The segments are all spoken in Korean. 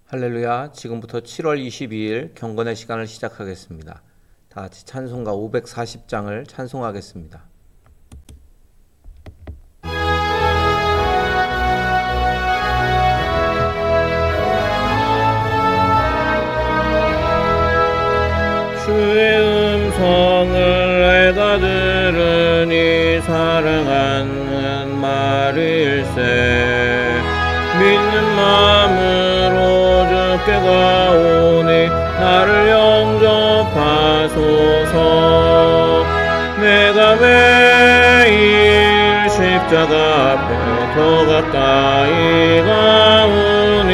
할렐루야. 지금부터 7월 22일 경건의 시간을 시작하겠습니다. 다 같이 찬송가 540장을 찬송하겠습니다. 주의 음성을 내가 들으니 사랑하는 말일세. 믿는 마음으로 주께 가오니 나를 영접하소서. 내가 매일 십자가 앞에 더 가까이 가오니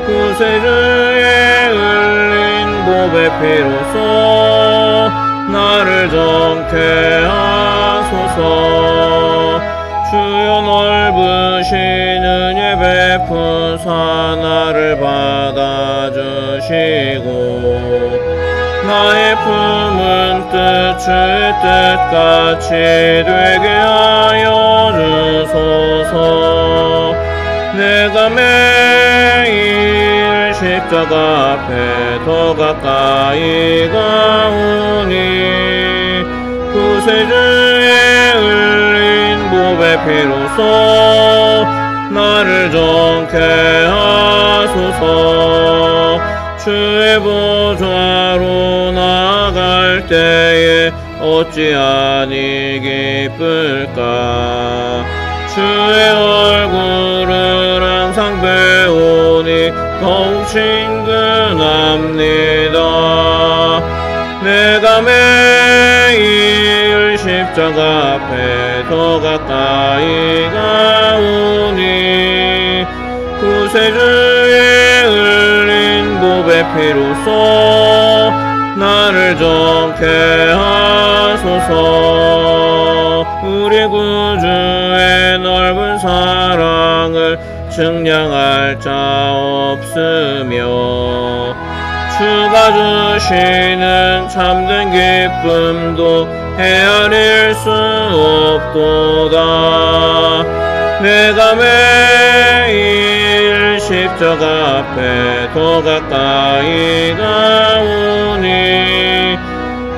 구세주의 흘린 보배 피로써 나를 정케 하소서. 주여 넓으신 은혜 베푸사 나를 받아주시고 나의 품은 뜻 주의 뜻같이 되게 하여 주소서. 내가 매일 십자가 앞에 더 가까이 가오니 구세주의 흘린 보배 피로써 나를 정케 하소서. 주의 보좌로 나아갈 때에 어찌하니 기쁠까. 주의 얼굴을 항상 배우니 더욱 친근합니다. 내가 매일 십자가 앞에 더 가까이 가오니 구세주의 흘린 보배 피로써 나를 정케 하소서. 우리 구주의 넓은 사랑을 증량할 자 없으며 주가 주시는 참된 기쁨도 헤아릴 수 없도다. 내가 매일 십자가 앞에 더 가까이 가오니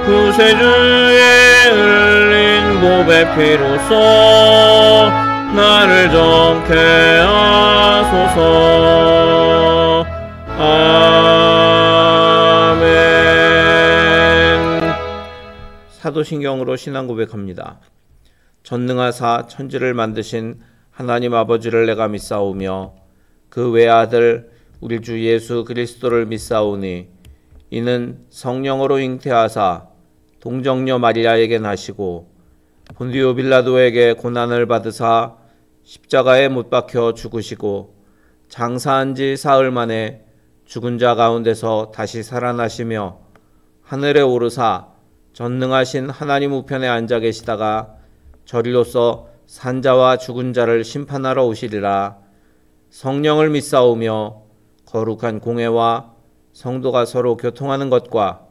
구세주의 흘린 보배 피로써 나를 정케 하소서. 아멘. 사도신경으로 신앙 고백합니다. 전능하사 천지를 만드신 하나님 아버지를 내가 믿사오며 그 외아들 우리 주 예수 그리스도를 믿사오니 이는 성령으로 잉태하사 동정녀 마리아에게 나시고 본디오 빌라도에게 고난을 받으사 십자가에 못 박혀 죽으시고 장사한 지 사흘 만에 죽은 자 가운데서 다시 살아나시며 하늘에 오르사 전능하신 하나님 우편에 앉아 계시다가 저리로서 산자와 죽은 자를 심판하러 오시리라. 성령을 믿사오며 거룩한 공회와 성도가 서로 교통하는 것과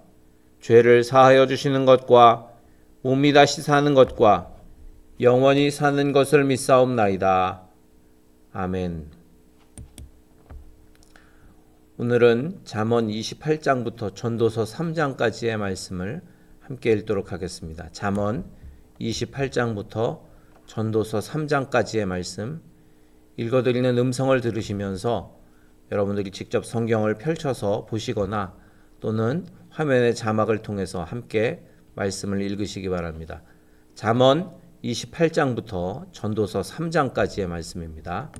죄를 사하여 주시는 것과 몸이 다시 사는 것과 영원히 사는 것을 믿사옵나이다. 아멘. 오늘은 잠언 28장부터 전도서 3장까지의 말씀을 함께 읽도록 하겠습니다. 잠언 28장부터 전도서 3장까지의 말씀 읽어드리는 음성을 들으시면서 여러분들이 직접 성경을 펼쳐서 보시거나 또는 화면의 자막을 통해서 함께 말씀을 읽으시기 바랍니다. 잠언 28장부터 전도서 3장까지의 말씀입니다.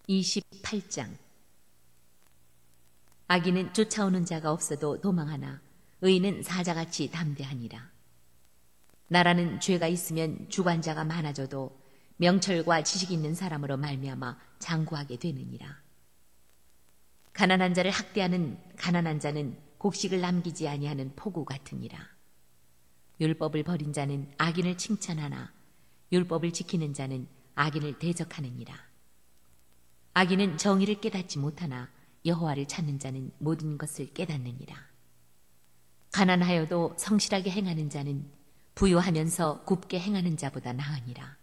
28장. 악인은 쫓아오는 자가 없어도 도망하나 의인은 사자같이 담대하니라. 나라는 죄가 있으면 주관자가 많아져도 명철과 지식 있는 사람으로 말미암아 장구하게 되느니라. 가난한 자를 학대하는 가난한 자는 곡식을 남기지 아니하는 포구 같으니라. 율법을 버린 자는 악인을 칭찬하나 율법을 지키는 자는 악인을 대적하느니라. 악인은 정의를 깨닫지 못하나 여호와를 찾는 자는 모든 것을 깨닫느니라. 가난하여도 성실하게 행하는 자는 부유하면서 굽게 행하는 자보다 나으니라.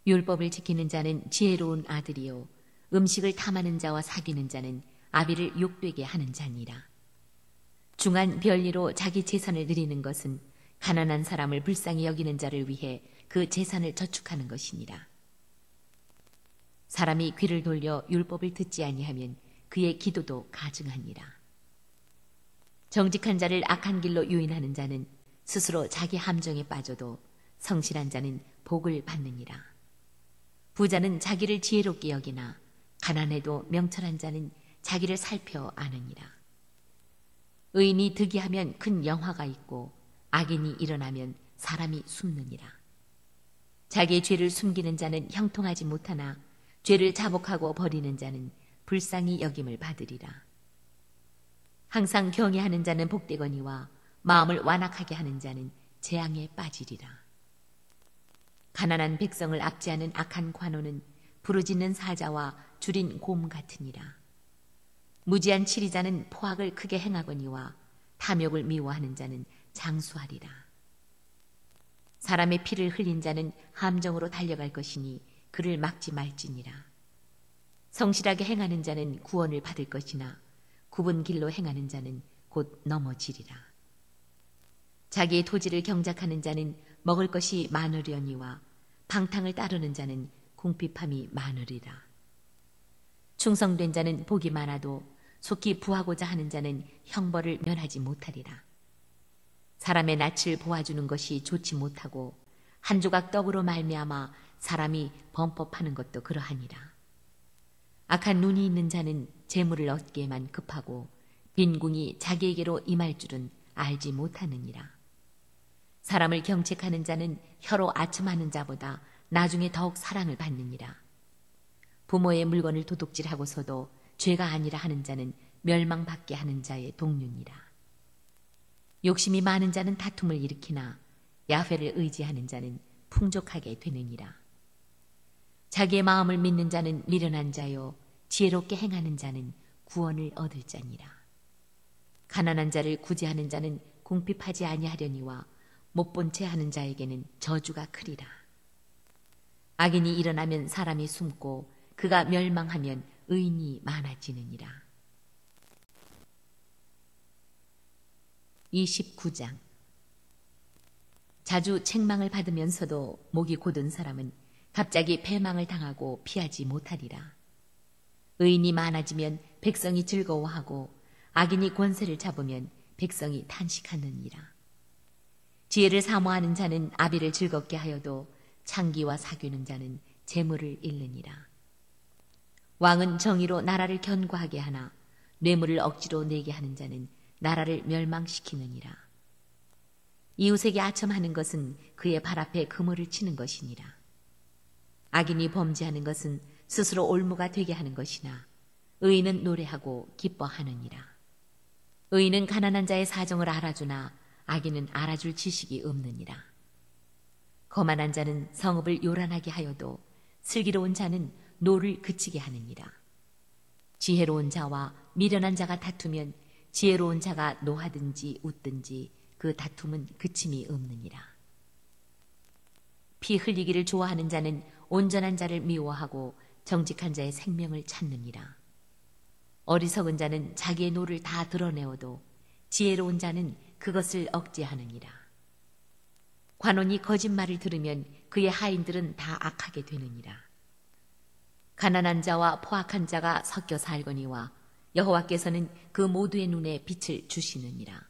율법을 지키는 자는 지혜로운 아들이요 음식을 탐하는 자와 사귀는 자는 아비를 욕되게 하는 자니라. 중한 별리로 자기 재산을 늘리는 것은 가난한 사람을 불쌍히 여기는 자를 위해 그 재산을 저축하는 것이니라. 사람이 귀를 돌려 율법을 듣지 아니하면 그의 기도도 가증하니라. 정직한 자를 악한 길로 유인하는 자는 스스로 자기 함정에 빠져도 성실한 자는 복을 받느니라. 부자는 자기를 지혜롭게 여기나 가난해도 명철한 자는 자기를 살펴 아느니라. 의인이 득이하면 큰 영화가 있고 악인이 일어나면 사람이 숨느니라. 자기의 죄를 숨기는 자는 형통하지 못하나 죄를 자복하고 버리는 자는 불쌍히 여김을 받으리라. 항상 경외하는 자는 복되거니와 마음을 완악하게 하는 자는 재앙에 빠지리라. 가난한 백성을 압제하는 악한 관원은 부르짖는 사자와 줄인 곰 같으니라. 무지한 치리자는 포악을 크게 행하거니와 탐욕을 미워하는 자는 장수하리라. 사람의 피를 흘린 자는 함정으로 달려갈 것이니 그를 막지 말지니라. 성실하게 행하는 자는 구원을 받을 것이나 굽은 길로 행하는 자는 곧 넘어지리라. 자기의 토지를 경작하는 자는 먹을 것이 많으려니와 방탕을 따르는 자는 궁핍함이 많으리라. 충성된 자는 복이 많아도 속히 부하고자 하는 자는 형벌을 면하지 못하리라. 사람의 낯을 보아주는 것이 좋지 못하고 한 조각 떡으로 말미암아 사람이 범법하는 것도 그러하니라. 악한 눈이 있는 자는 재물을 얻기에만 급하고 빈궁이 자기에게로 임할 줄은 알지 못하느니라. 사람을 경책하는 자는 혀로 아첨하는 자보다 나중에 더욱 사랑을 받느니라. 부모의 물건을 도둑질하고서도 죄가 아니라 하는 자는 멸망받게 하는 자의 동류니라. 욕심이 많은 자는 다툼을 일으키나 야훼를 의지하는 자는 풍족하게 되느니라. 자기의 마음을 믿는 자는 미련한 자요 지혜롭게 행하는 자는 구원을 얻을 자니라. 가난한 자를 구제하는 자는 궁핍하지 아니하려니와 못본 채 하는 자에게는 저주가 크리라. 악인이 일어나면 사람이 숨고 그가 멸망하면 의인이 많아지느니라. 29장. 자주 책망을 받으면서도 목이 곧은 사람은 갑자기 패망을 당하고 피하지 못하리라. 의인이 많아지면 백성이 즐거워하고 악인이 권세를 잡으면 백성이 탄식하느니라. 지혜를 사모하는 자는 아비를 즐겁게 하여도 창기와 사귀는 자는 재물을 잃느니라. 왕은 정의로 나라를 견고하게 하나 뇌물을 억지로 내게 하는 자는 나라를 멸망시키느니라. 이웃에게 아첨하는 것은 그의 발 앞에 그물을 치는 것이니라. 악인이 범죄하는 것은 스스로 올무가 되게 하는 것이나 의인은 노래하고 기뻐하느니라. 의인은 가난한 자의 사정을 알아주나 악인은 알아줄 지식이 없느니라. 거만한 자는 성읍을 요란하게 하여도 슬기로운 자는 노를 그치게 하느니라. 지혜로운 자와 미련한 자가 다투면 지혜로운 자가 노하든지 웃든지 그 다툼은 그침이 없느니라. 피 흘리기를 좋아하는 자는 온전한 자를 미워하고 정직한 자의 생명을 찾느니라. 어리석은 자는 자기의 노를 다 드러내어도 지혜로운 자는 그것을 억제하느니라. 관원이 거짓말을 들으면 그의 하인들은 다 악하게 되느니라. 가난한 자와 포악한 자가 섞여 살거니와 여호와께서는 그 모두의 눈에 빛을 주시느니라.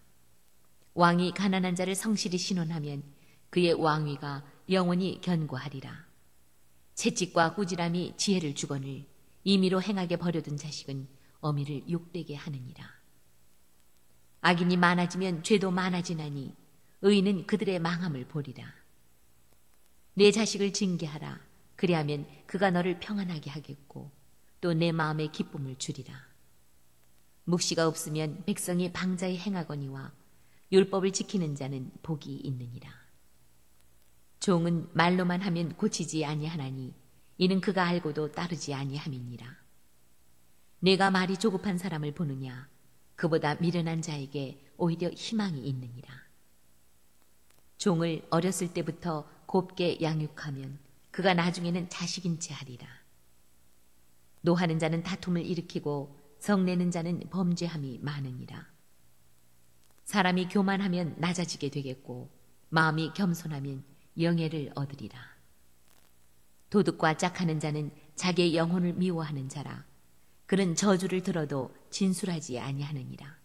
왕이 가난한 자를 성실히 신원하면 그의 왕위가 영원히 견고하리라. 채찍과 꾸지람이 지혜를 주거늘 임의로 행하게 버려둔 자식은 어미를 욕되게 하느니라. 악인이 많아지면 죄도 많아지나니 의인은 그들의 망함을 보리라. 내 자식을 징계하라. 그리하면 그가 너를 평안하게 하겠고 또 내 마음에 기쁨을 주리라. 묵시가 없으면 백성이 방자히 행하거니와 율법을 지키는 자는 복이 있느니라. 종은 말로만 하면 고치지 아니하나니 이는 그가 알고도 따르지 아니함이니라. 내가 말이 조급한 사람을 보느냐 그보다 미련한 자에게 오히려 희망이 있느니라. 종을 어렸을 때부터 곱게 양육하면 그가 나중에는 자식인 채 하리라. 노하는 자는 다툼을 일으키고 성내는 자는 범죄함이 많으니라. 사람이 교만하면 낮아지게 되겠고 마음이 겸손하면 영예를 얻으리라. 도둑과 짝하는 자는 자기의 영혼을 미워하는 자라. 그는 저주를 들어도 진술하지 아니하느니라.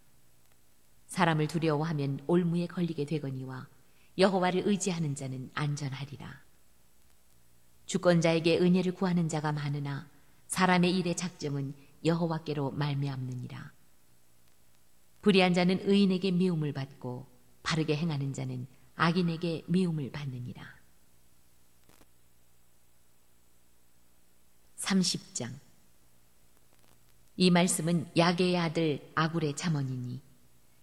사람을 두려워하면 올무에 걸리게 되거니와 여호와를 의지하는 자는 안전하리라. 주권자에게 은혜를 구하는 자가 많으나 사람의 일의 작정은 여호와께로 말미암느니라. 불의한 자는 의인에게 미움을 받고 바르게 행하는 자는 악인에게 미움을 받느니라. 30장. 이 말씀은 야게의 아들 아굴의 잠언이니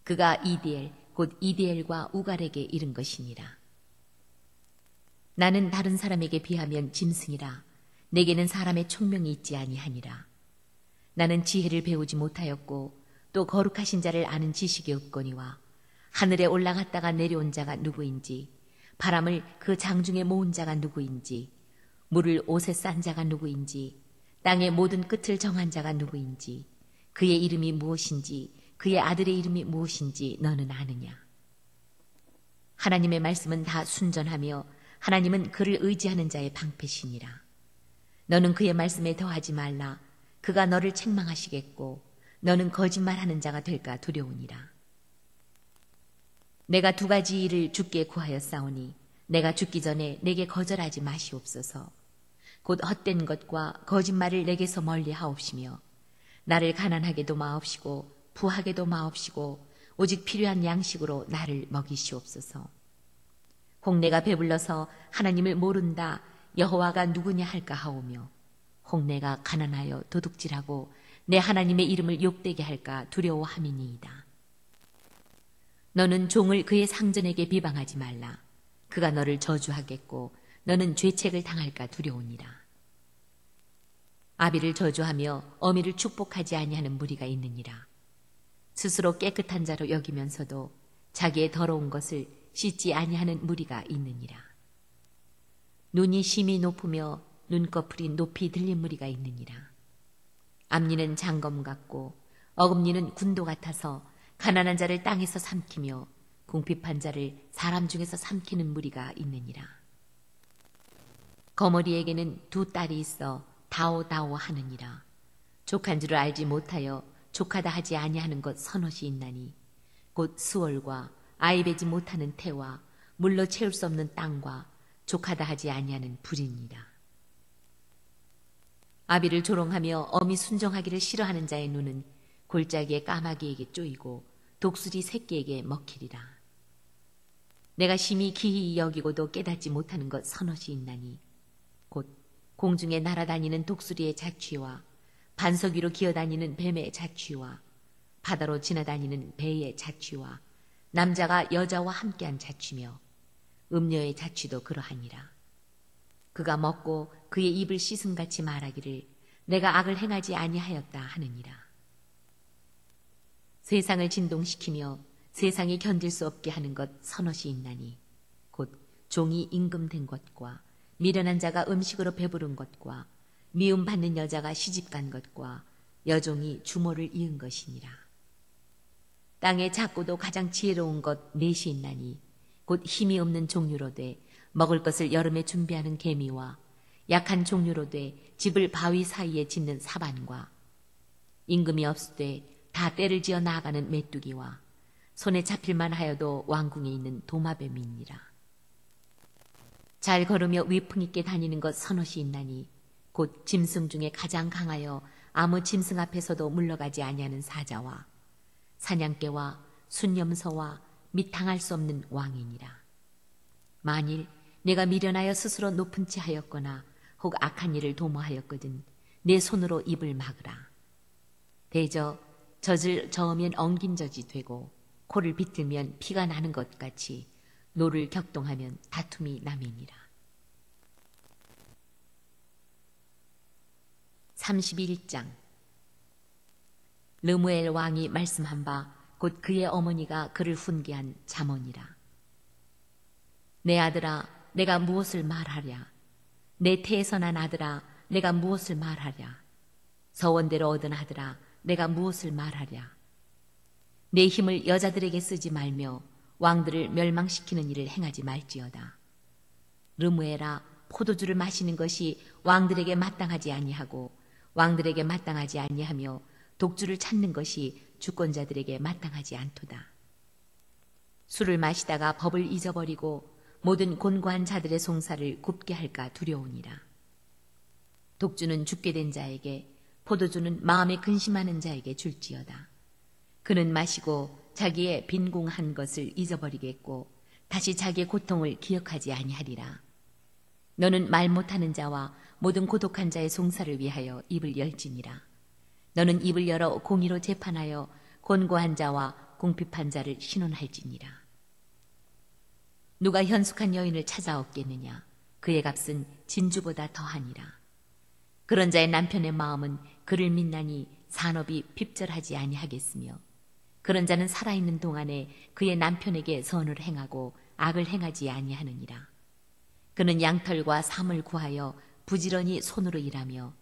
그가 이디엘 곧 이디엘과 우갈에게 이른 것이니라. 나는 다른 사람에게 비하면 짐승이라. 내게는 사람의 총명이 있지 아니하니라. 나는 지혜를 배우지 못하였고 또 거룩하신 자를 아는 지식이 없거니와 하늘에 올라갔다가 내려온 자가 누구인지 바람을 그 장중에 모은 자가 누구인지 물을 옷에 싼 자가 누구인지 땅의 모든 끝을 정한 자가 누구인지 그의 이름이 무엇인지 그의 아들의 이름이 무엇인지 너는 아느냐. 하나님의 말씀은 다 순전하며 하나님은 그를 의지하는 자의 방패시니라. 너는 그의 말씀에 더하지 말라. 그가 너를 책망하시겠고 너는 거짓말하는 자가 될까 두려우니라. 내가 두 가지 일을 주께 구하였사오니 내가 죽기 전에 내게 거절하지 마시옵소서. 곧 헛된 것과 거짓말을 내게서 멀리 하옵시며 나를 가난하게도 마옵시고 부하게도 마옵시고 오직 필요한 양식으로 나를 먹이시옵소서. 혹 내가 배불러서 하나님을 모른다 여호와가 누구냐 할까 하오며 혹 내가 가난하여 도둑질하고 내 하나님의 이름을 욕되게 할까 두려워함이니이다. 너는 종을 그의 상전에게 비방하지 말라. 그가 너를 저주하겠고 너는 죄책을 당할까 두려우니라. 아비를 저주하며 어미를 축복하지 아니하는 무리가 있느니라. 스스로 깨끗한 자로 여기면서도 자기의 더러운 것을 씻지 아니하는 무리가 있느니라. 눈이 심히 높으며 눈꺼풀이 높이 들린 무리가 있느니라. 앞니는 장검 같고 어금니는 군도 같아서 가난한 자를 땅에서 삼키며 궁핍한 자를 사람 중에서 삼키는 무리가 있느니라. 거머리에게는 두 딸이 있어 다오다오 하느니라. 족한 줄을 알지 못하여 족하다 하지 아니하는 것 서넛이 있나니 곧 수월과 아이 베지 못하는 태와 물로 채울 수 없는 땅과 족하다 하지 아니하는 불이니라. 아비를 조롱하며 어미 순종하기를 싫어하는 자의 눈은 골짜기의 까마귀에게 쪼이고 독수리 새끼에게 먹히리라. 내가 심히 기히 여기고도 깨닫지 못하는 것 서넛이 있나니 곧 공중에 날아다니는 독수리의 자취와 반석 위로 기어다니는 뱀의 자취와 바다로 지나다니는 배의 자취와 남자가 여자와 함께한 자취며 음녀의 자취도 그러하니라. 그가 먹고 그의 입을 씻음같이 말하기를 내가 악을 행하지 아니하였다 하느니라. 세상을 진동시키며 세상이 견딜 수 없게 하는 것 서넛이 있나니 곧 종이 임금된 것과 미련한 자가 음식으로 배부른 것과 미움받는 여자가 시집간 것과 여종이 주모를 이은 것이니라. 땅에 작고도 가장 지혜로운 것 넷이 있나니 곧 힘이 없는 종류로 돼 먹을 것을 여름에 준비하는 개미와 약한 종류로 돼 집을 바위 사이에 짓는 사반과 임금이 없을 때 다 때를 지어 나아가는 메뚜기와 손에 잡힐만 하여도 왕궁에 있는 도마뱀이니라. 잘 걸으며 위풍 있게 다니는 것 서넛이 있나니 곧 짐승 중에 가장 강하여 아무 짐승 앞에서도 물러가지 아니하는 사자와 사냥개와 순념서와 및 당할 수 없는 왕이니라. 만일 내가 미련하여 스스로 높은 채 하였거나 혹 악한 일을 도모하였거든 내 손으로 입을 막으라. 대저 젖을 저으면 엉긴 젖이 되고 코를 비틀면 피가 나는 것 같이 노를 격동하면 다툼이 남이니라. 31장. 르무엘 왕이 말씀한 바 곧 그의 어머니가 그를 훈계한 잠언이라. 내 아들아, 내가 무엇을 말하랴? 내 태에서 난 아들아, 내가 무엇을 말하랴? 서원대로 얻은 아들아, 내가 무엇을 말하랴? 내 힘을 여자들에게 쓰지 말며 왕들을 멸망시키는 일을 행하지 말지어다. 르무에라, 포도주를 마시는 것이 왕들에게 마땅하지 아니하고 왕들에게 마땅하지 아니하며 독주를 찾는 것이 주권자들에게 마땅하지 않도다. 술을 마시다가 법을 잊어버리고 모든 곤고한 자들의 송사를 굽게 할까 두려우니라. 독주는 죽게 된 자에게, 포도주는 마음에 근심하는 자에게 줄지어다. 그는 마시고 자기의 빈궁한 것을 잊어버리겠고 다시 자기의 고통을 기억하지 아니하리라. 너는 말 못하는 자와 모든 고독한 자의 송사를 위하여 입을 열지니라. 너는 입을 열어 공의로 재판하여 곤고한 자와 궁핍한 자를 신원할지니라. 누가 현숙한 여인을 찾아왔겠느냐? 그의 값은 진주보다 더하니라. 그런 자의 남편의 마음은 그를 믿나니 산업이 핍절하지 아니하겠으며 그런 자는 살아있는 동안에 그의 남편에게 선을 행하고 악을 행하지 아니하느니라. 그는 양털과 삼을 구하여 부지런히 손으로 일하며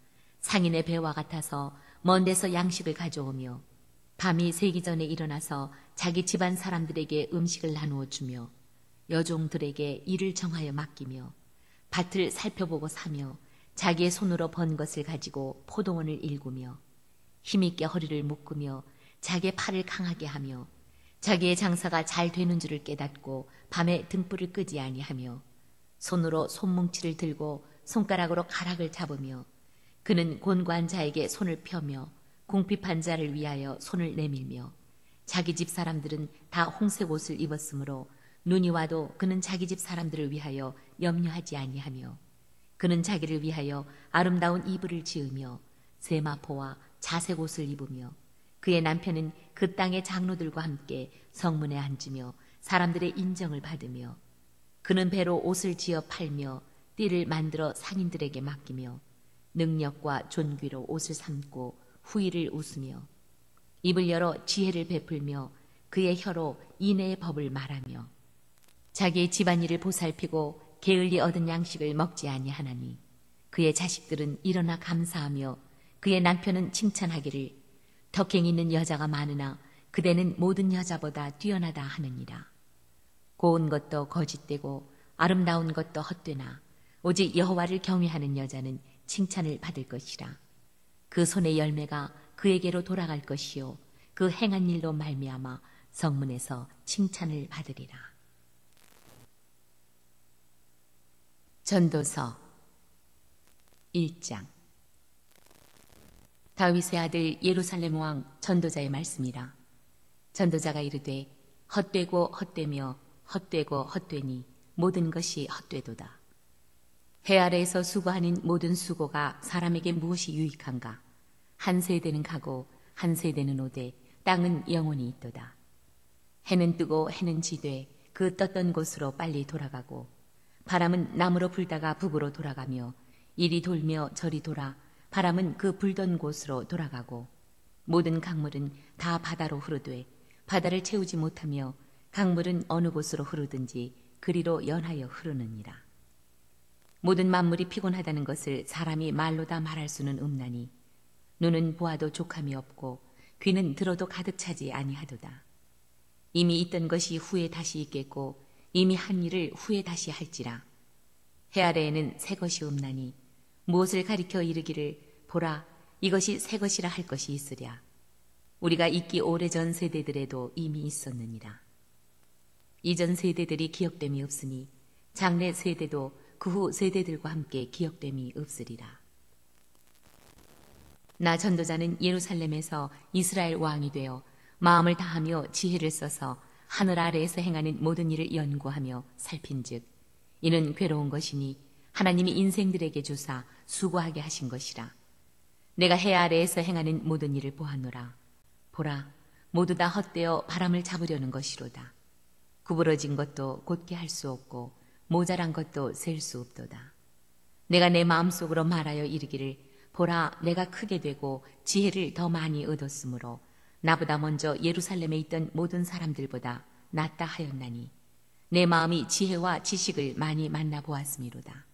상인의 배와 같아서 먼 데서 양식을 가져오며 밤이 새기 전에 일어나서 자기 집안 사람들에게 음식을 나누어 주며 여종들에게 일을 정하여 맡기며 밭을 살펴보고 사며 자기의 손으로 번 것을 가지고 포도원을 일구며 힘있게 허리를 묶으며 자기의 팔을 강하게 하며 자기의 장사가 잘 되는 줄을 깨닫고 밤에 등불을 끄지 아니하며 손으로 손뭉치를 들고 손가락으로 가락을 잡으며 그는 곤고한 자에게 손을 펴며 궁핍한 자를 위하여 손을 내밀며 자기 집 사람들은 다 홍색 옷을 입었으므로 눈이 와도 그는 자기 집 사람들을 위하여 염려하지 아니하며 그는 자기를 위하여 아름다운 이불을 지으며 세마포와 자색 옷을 입으며 그의 남편은 그 땅의 장로들과 함께 성문에 앉으며 사람들의 인정을 받으며 그는 배로 옷을 지어 팔며 띠를 만들어 상인들에게 맡기며 능력과 존귀로 옷을 삼고 후일을 웃으며 입을 열어 지혜를 베풀며 그의 혀로 인애의 법을 말하며 자기의 집안일을 보살피고 게을리 얻은 양식을 먹지 아니하나니 그의 자식들은 일어나 감사하며 그의 남편은 칭찬하기를 덕행 있는 여자가 많으나 그대는 모든 여자보다 뛰어나다 하느니라. 고운 것도 거짓되고 아름다운 것도 헛되나 오직 여호와를 경외하는 여자는 칭찬을 받을 것이라. 그 손의 열매가 그에게로 돌아갈 것이요 그 행한 일로 말미암아 성문에서 칭찬을 받으리라. 전도서 1장. 다윗의 아들 예루살렘 왕 전도자의 말씀이라. 전도자가 이르되 헛되고 헛되며 헛되고 헛되니 모든 것이 헛되도다. 해 아래에서 수고하는 모든 수고가 사람에게 무엇이 유익한가? 한 세대는 가고 한 세대는 오되 땅은 영원히 있도다. 해는 뜨고 해는 지되 그 떴던 곳으로 빨리 돌아가고 바람은 남으로 불다가 북으로 돌아가며 이리 돌며 저리 돌아 바람은 그 불던 곳으로 돌아가고 모든 강물은 다 바다로 흐르되 바다를 채우지 못하며 강물은 어느 곳으로 흐르든지 그리로 연하여 흐르느니라. 모든 만물이 피곤하다는 것을 사람이 말로 다 말할 수는 없나니 눈은 보아도 족함이 없고 귀는 들어도 가득 차지 아니하도다. 이미 있던 것이 후에 다시 있겠고 이미 한 일을 후에 다시 할지라. 해 아래에는 새 것이 없나니 무엇을 가리켜 이르기를 보라 이것이 새 것이라 할 것이 있으랴. 우리가 있기 오래전 세대들에도 이미 있었느니라. 이전 세대들이 기억됨이 없으니 장래 세대도 그 후 세대들과 함께 기억됨이 없으리라. 나 전도자는 예루살렘에서 이스라엘 왕이 되어 마음을 다하며 지혜를 써서 하늘 아래에서 행하는 모든 일을 연구하며 살핀즉 이는 괴로운 것이니 하나님이 인생들에게 주사 수고하게 하신 것이라. 내가 해 아래에서 행하는 모든 일을 보았노라. 보라 모두 다 헛되어 바람을 잡으려는 것이로다. 구부러진 것도 곧게 할 수 없고 모자란 것도 셀 수 없도다. 내가 내 마음속으로 말하여 이르기를 보라 내가 크게 되고 지혜를 더 많이 얻었으므로 나보다 먼저 예루살렘에 있던 모든 사람들보다 낫다 하였나니 내 마음이 지혜와 지식을 많이 만나보았음이로다.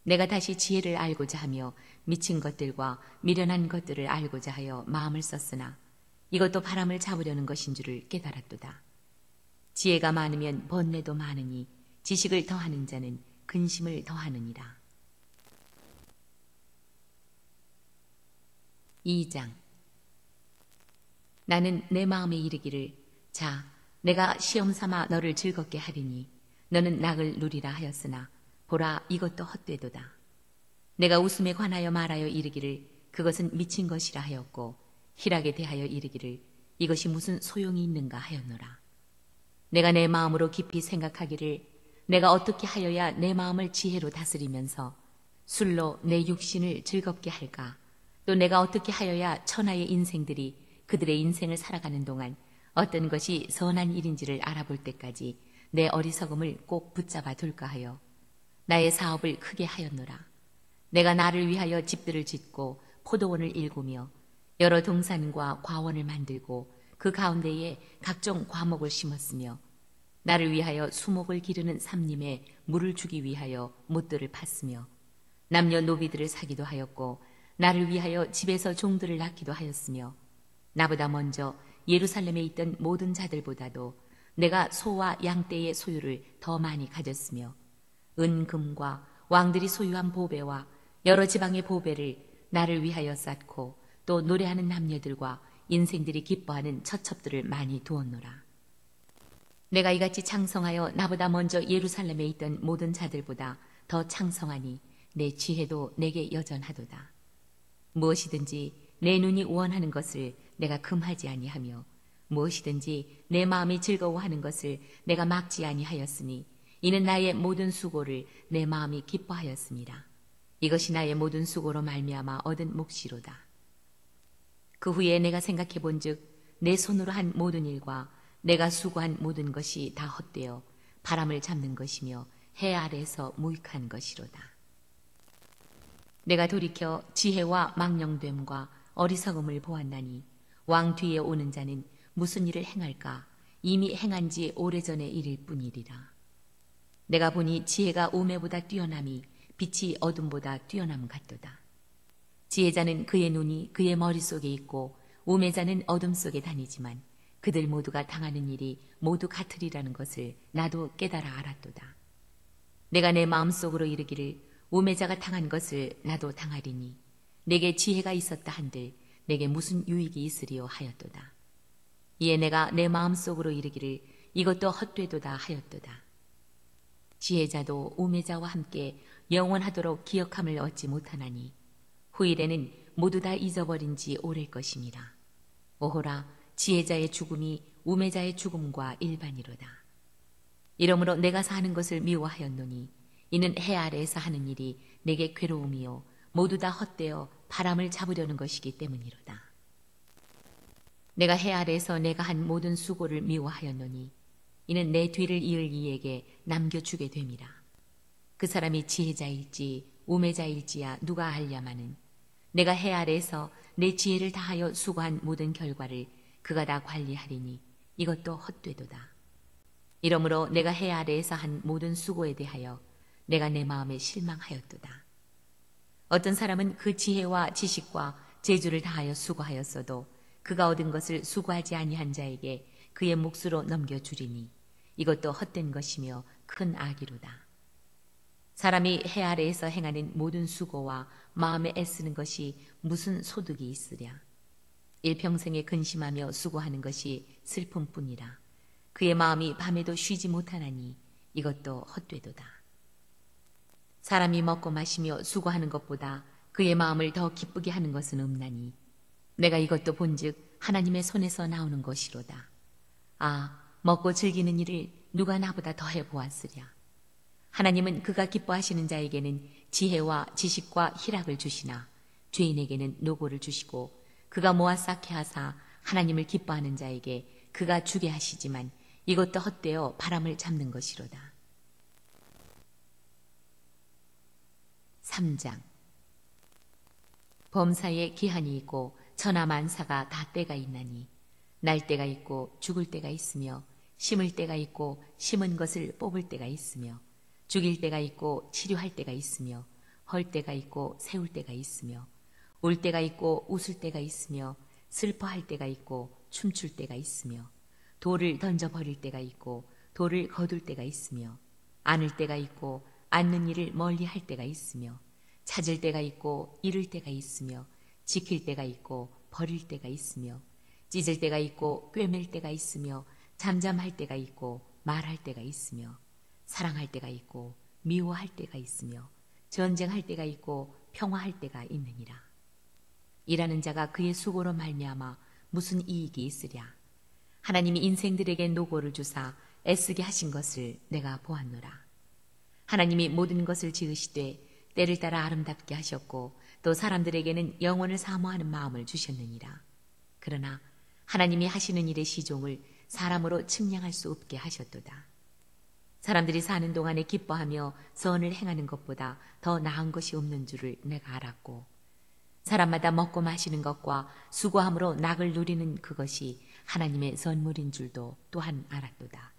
내가 다시 지혜를 알고자 하며 미친 것들과 미련한 것들을 알고자 하여 마음을 썼으나 이것도 바람을 잡으려는 것인 줄을 깨달았도다. 지혜가 많으면 번뇌도 많으니 지식을 더하는 자는 근심을 더하느니라. 2장. 나는 내 마음에 이르기를 자 내가 시험 삼아 너를 즐겁게 하리니 너는 낙을 누리라 하였으나 보라 이것도 헛되도다. 내가 웃음에 관하여 말하여 이르기를 그것은 미친 것이라 하였고 희락에 대하여 이르기를 이것이 무슨 소용이 있는가 하였노라. 내가 내 마음으로 깊이 생각하기를 내가 어떻게 하여야 내 마음을 지혜로 다스리면서 술로 내 육신을 즐겁게 할까? 또 내가 어떻게 하여야 천하의 인생들이 그들의 인생을 살아가는 동안 어떤 것이 선한 일인지를 알아볼 때까지 내 어리석음을 꼭 붙잡아 둘까 하여 나의 사업을 크게 하였노라. 내가 나를 위하여 집들을 짓고 포도원을 일구며 여러 동산과 과원을 만들고 그 가운데에 각종 과목을 심었으며 나를 위하여 수목을 기르는 삼림에 물을 주기 위하여 못들을 팠으며 남녀 노비들을 사기도 하였고 나를 위하여 집에서 종들을 낳기도 하였으며 나보다 먼저 예루살렘에 있던 모든 자들보다도 내가 소와 양떼의 소유를 더 많이 가졌으며 은금과 왕들이 소유한 보배와 여러 지방의 보배를 나를 위하여 쌓고 또 노래하는 남녀들과 인생들이 기뻐하는 처첩들을 많이 두었노라. 내가 이같이 창성하여 나보다 먼저 예루살렘에 있던 모든 자들보다 더 창성하니 내 지혜도 내게 여전하도다. 무엇이든지 내 눈이 원하는 것을 내가 금하지 아니하며 무엇이든지 내 마음이 즐거워하는 것을 내가 막지 아니하였으니 이는 나의 모든 수고를 내 마음이 기뻐하였습니다. 이것이 나의 모든 수고로 말미암아 얻은 몫이로다. 그 후에 내가 생각해 본즉 내 손으로 한 모든 일과 내가 수고한 모든 것이 다 헛되어 바람을 잡는 것이며 해 아래에서 무익한 것이로다. 내가 돌이켜 지혜와 망령됨과 어리석음을 보았나니 왕 뒤에 오는 자는 무슨 일을 행할까 이미 행한 지 오래전의 일일 뿐이리라. 내가 보니 지혜가 우매보다 뛰어남이 빛이 어둠보다 뛰어남 같도다. 지혜자는 그의 눈이 그의 머릿속에 있고 우매자는 어둠 속에 다니지만 그들 모두가 당하는 일이 모두 같으리라는 것을 나도 깨달아 알았도다. 내가 내 마음속으로 이르기를 우매자가 당한 것을 나도 당하리니 내게 지혜가 있었다 한들 내게 무슨 유익이 있으리요 하였도다. 이에 내가 내 마음속으로 이르기를 이것도 헛되도다 하였도다. 지혜자도 우매자와 함께 영원하도록 기억함을 얻지 못하나니 후일에는 모두 다 잊어버린 지 오래일 것이니라. 오호라 지혜자의 죽음이 우매자의 죽음과 일반이로다. 이러므로 내가 사는 것을 미워하였노니 이는 해 아래에서 하는 일이 내게 괴로움이요 모두 다 헛되어 바람을 잡으려는 것이기 때문이로다. 내가 해 아래에서 내가 한 모든 수고를 미워하였노니 이는 내 뒤를 이을 이에게 남겨주게 됨이라. 그 사람이 지혜자일지 우매자일지야 누가 알랴마는 내가 해 아래에서 내 지혜를 다하여 수고한 모든 결과를 그가 다 관리하리니 이것도 헛되도다. 이러므로 내가 해 아래에서 한 모든 수고에 대하여 내가 내 마음에 실망하였도다. 어떤 사람은 그 지혜와 지식과 재주를 다하여 수고하였어도 그가 얻은 것을 수고하지 아니한 자에게 그의 몫으로 넘겨주리니 이것도 헛된 것이며 큰 악이로다. 사람이 해 아래에서 행하는 모든 수고와 마음에 애쓰는 것이 무슨 소득이 있으랴. 일평생에 근심하며 수고하는 것이 슬픔뿐이라. 그의 마음이 밤에도 쉬지 못하나니 이것도 헛되도다. 사람이 먹고 마시며 수고하는 것보다 그의 마음을 더 기쁘게 하는 것은 없나니 내가 이것도 본즉 하나님의 손에서 나오는 것이로다. 아, 먹고 즐기는 일을 누가 나보다 더해 보았으랴. 하나님은 그가 기뻐하시는 자에게는 지혜와 지식과 희락을 주시나 죄인에게는 노고를 주시고 그가 모아 쌓게 하사 하나님을 기뻐하는 자에게 그가 주게 하시지만 이것도 헛되어 바람을 잡는 것이로다. 3장. 범사에 기한이 있고 천하만사가 다 때가 있나니 날 때가 있고 죽을 때가 있으며 심을 때가 있고 심은 것을 뽑을 때가 있으며 죽일 때가 있고 치료할 때가 있으며 헐 때가 있고 세울 때가 있으며 울 때가 있고 웃을 때가 있으며 슬퍼할 때가 있고 춤출 때가 있으며 돌을 던져버릴 때가 있고 돌을 거둘 때가 있으며 안을 때가 있고 앉는 일을 멀리 할 때가 있으며 찾을 때가 있고 잃을 때가 있으며 지킬 때가 있고 버릴 때가 있으며 찢을 때가 있고 꿰맬 때가 있으며 잠잠할 때가 있고 말할 때가 있으며 사랑할 때가 있고 미워할 때가 있으며 전쟁할 때가 있고 평화할 때가 있느니라. 일하는 자가 그의 수고로 말미암아 무슨 이익이 있으랴. 하나님이 인생들에게 노고를 주사 애쓰게 하신 것을 내가 보았노라. 하나님이 모든 것을 지으시되 때를 따라 아름답게 하셨고 또 사람들에게는 영원을 사모하는 마음을 주셨느니라. 그러나 하나님이 하시는 일의 시종을 사람으로 측량할 수 없게 하셨도다. 사람들이 사는 동안에 기뻐하며 선을 행하는 것보다 더 나은 것이 없는 줄을 내가 알았고 사람마다 먹고 마시는 것과 수고함으로 낙을 누리는 그것이 하나님의 선물인 줄도 또한 알았도다.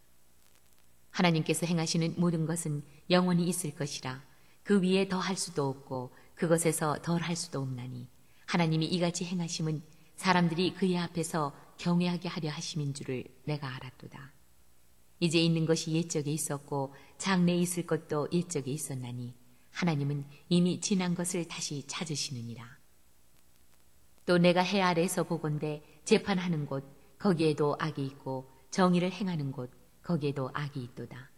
하나님께서 행하시는 모든 것은 영원히 있을 것이라 그 위에 더할 수도 없고 그것에서 덜 할 수도 없나니 하나님이 이같이 행하심은 사람들이 그의 앞에서 경외하게 하려 하심인 줄을 내가 알았도다. 이제 있는 것이 옛적에 있었고 장래에 있을 것도 옛적에 있었나니 하나님은 이미 지난 것을 다시 찾으시느니라. 또 내가 해 아래에서 보건대 재판하는 곳 거기에도 악이 있고 정의를 행하는 곳 거기에도 악이 있도다.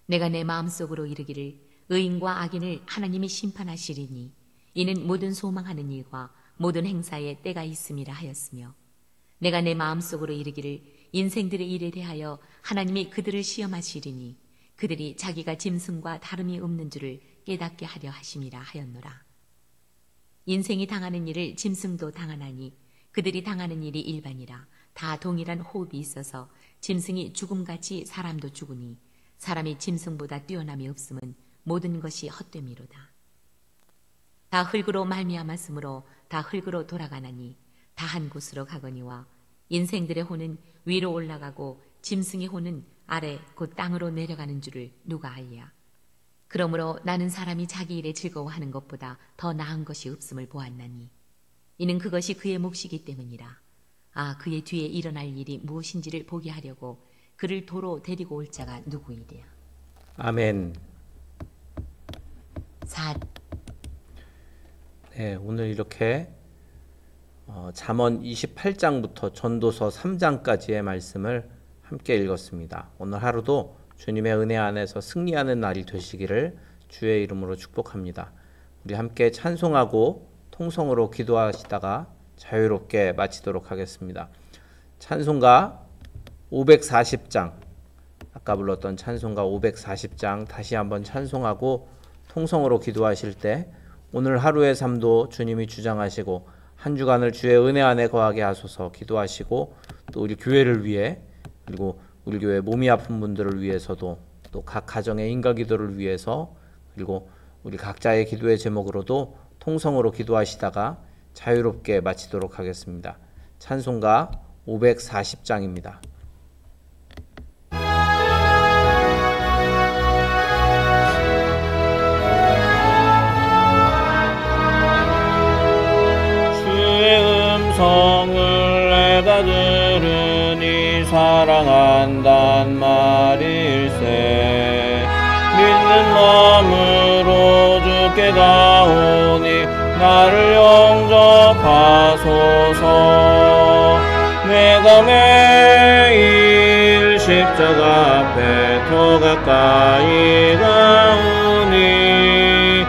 내가 내 마음속으로 이르기를 의인과 악인을 하나님이 심판하시리니 이는 모든 소망하는 일과 모든 행사에 때가 있음이라 하였으며 내가 내 마음속으로 이르기를 인생들의 일에 대하여 하나님이 그들을 시험하시리니 그들이 자기가 짐승과 다름이 없는 줄을 깨닫게 하려 하심이라 하였노라. 인생이 당하는 일을 짐승도 당하나니 그들이 당하는 일이 일반이라 다 동일한 호흡이 있어서 짐승이 죽음같이 사람도 죽으니 사람이 짐승보다 뛰어남이 없음은 모든 것이 헛됨이로다. 다 흙으로 말미암았으므로 다 흙으로 돌아가나니 다 한 곳으로 가거니와 인생들의 혼은 위로 올라가고 짐승의 혼은 아래 곧 땅으로 내려가는 줄을 누가 알랴. 그러므로 나는 사람이 자기 일에 즐거워하는 것보다 더 나은 것이 없음을 보았나니 이는 그것이 그의 몫이기 때문이라. 아, 그의 뒤에 일어날 일이 무엇인지를 보게 하려고 그를 도로 데리고 올 자가 누구이랴. 아멘. 네, 오늘 이렇게 잠언 28장부터 전도서 3장까지의 말씀을 함께 읽었습니다. 오늘 하루도 주님의 은혜 안에서 승리하는 날이 되시기를 주의 이름으로 축복합니다. 우리 함께 찬송하고 통성으로 기도하시다가 자유롭게 마치도록 하겠습니다. 찬송가 540장, 아까 불렀던 찬송가 540장 다시 한번 찬송하고 통성으로 기도하실 때 오늘 하루의 삶도 주님이 주장하시고 한 주간을 주의 은혜 안에 거하게 하소서 기도하시고 또 우리 교회를 위해 그리고 우리 교회 몸이 아픈 분들을 위해서도 또 각 가정의 인가기도를 위해서 그리고 우리 각자의 기도의 제목으로도 통성으로 기도하시다가 자유롭게 마치도록 하겠습니다. 찬송가 540장입니다. 성을 내가 들으니 사랑한단 말일세. 믿는 마음으로 주께 가오니 나를 영접하소서. 내가 매일 십자가 앞에 더 가까이 가오니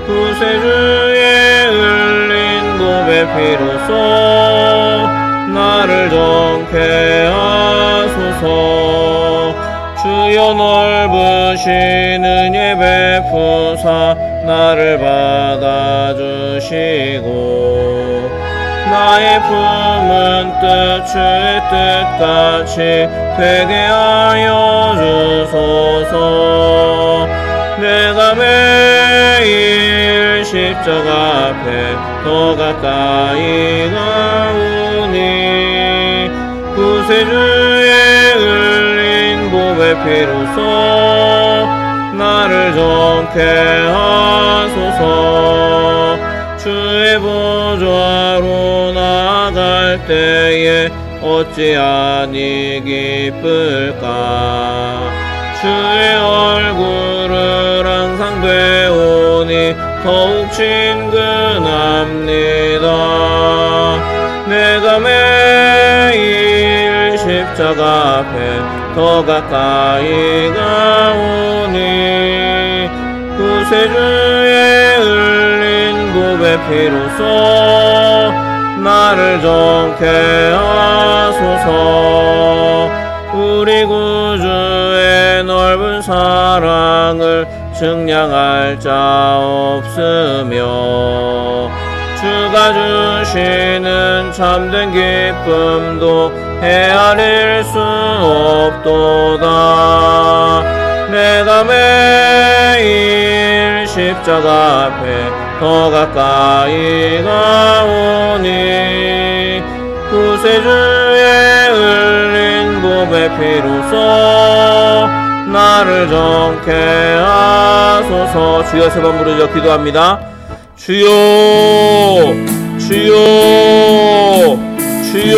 구세주의 흘린 보배 피로써 나를 정케 하소서. 주여 넓으신 은혜 베푸사 나를 받아주시고 나의 품은 뜻 주의 뜻같이 되게 하여 주소서. 내가 매일 십자가 앞에 더 가까이 가오니 구세주의 흘린 보배 피로써 나를 정케 하소서. 주의 보좌로 나아갈 때에 어찌하니 기쁠까. 주의 얼굴을 항상 배우니 더욱 친근합니다. 내가 매일 십자가 앞에 더 가까이 가오니 구세주의 흘린 보배 피로써 나를 정케 하소서. 우리 구주의 넓은 사랑을 증량할 자 없으며 주가 주시는 참된 기쁨도 헤아릴 수 없도다. 내가 매일 십자가 앞에 더 가까이 가오니 구세주의 흘린 보배 피로써 나를 정케 하소서. 주여 세 번 부르짖어 기도합니다. 주여 주여 주여